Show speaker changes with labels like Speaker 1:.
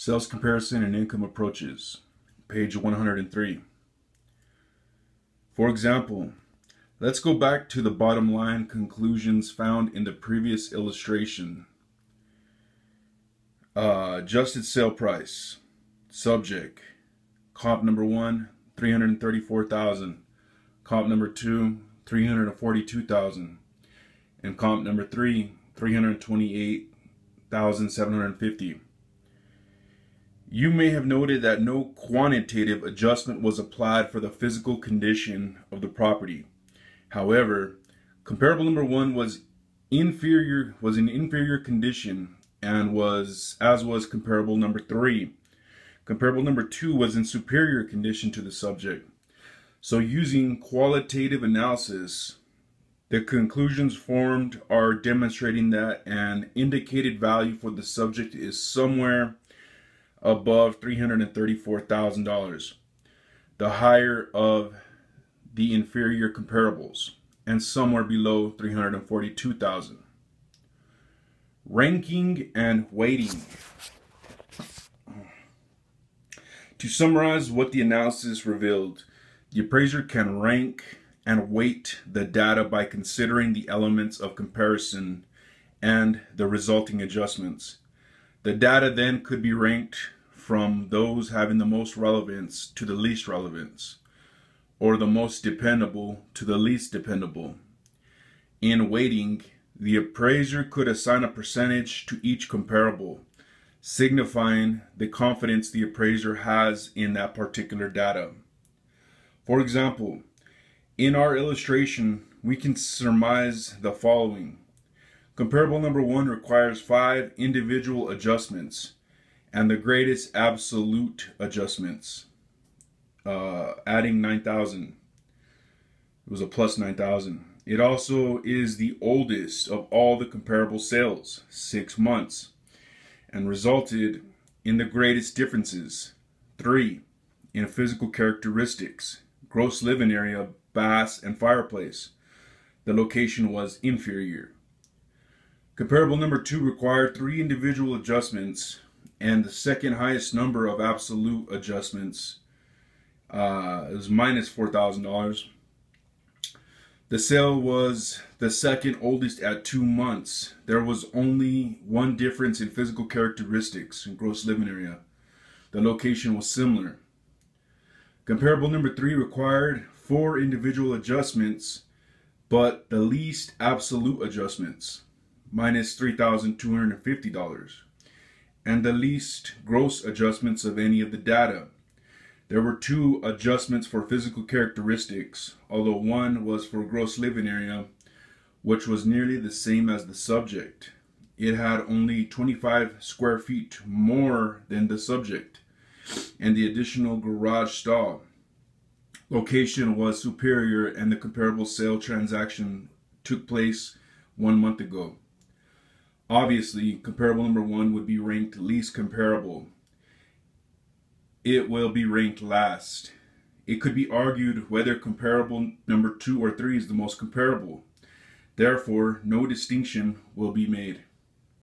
Speaker 1: Sales comparison and income approaches, page 103. For example, let's go back to the bottom line conclusions found in the previous illustration. Adjusted sale price, subject, comp number 1, 334,000, comp number 2, 342,000, and comp number 3, 328,750. You may have noted that no quantitative adjustment was applied for the physical condition of the property. However, comparable number 1 was in inferior condition and was comparable number 3. Comparable number 2 was in superior condition to the subject. So using qualitative analysis, the conclusions formed are demonstrating that an indicated value for the subject is somewhere above $334,000, the higher of the inferior comparables, and somewhere below $342,000. Ranking and weighting. To summarize what the analysis revealed, the appraiser can rank and weight the data by considering the elements of comparison and the resulting adjustments. The data then could be ranked from those having the most relevance to the least relevance, or the most dependable to the least dependable. In weighting, the appraiser could assign a percentage to each comparable, signifying the confidence the appraiser has in that particular data. For example, in our illustration, we can surmise the following. Comparable number 1 requires 5 individual adjustments and the greatest absolute adjustments, adding 9,000. It was a plus 9,000. It also is the oldest of all the comparable sales, 6 months, and resulted in the greatest differences, 3, in physical characteristics, gross living area, bath, and fireplace. The location was inferior. Comparable number 2 required 3 individual adjustments and the second highest number of absolute adjustments is minus $4,000. The sale was the second oldest at 2 months. There was only one difference in physical characteristics and gross living area. The location was similar. Comparable number 3 required 4 individual adjustments, but the least absolute adjustments, minus $3,250, and the least gross adjustments of any of the data. There were 2 adjustments for physical characteristics, although one was for gross living area, which was nearly the same as the subject. It had only 25 square feet more than the subject, and the additional garage stall. Location was superior, and the comparable sale transaction took place 1 month ago. Obviously, comparable number 1 would be ranked least comparable. It will be ranked last. It could be argued whether comparable number 2 or 3 is the most comparable. Therefore, no distinction will be made.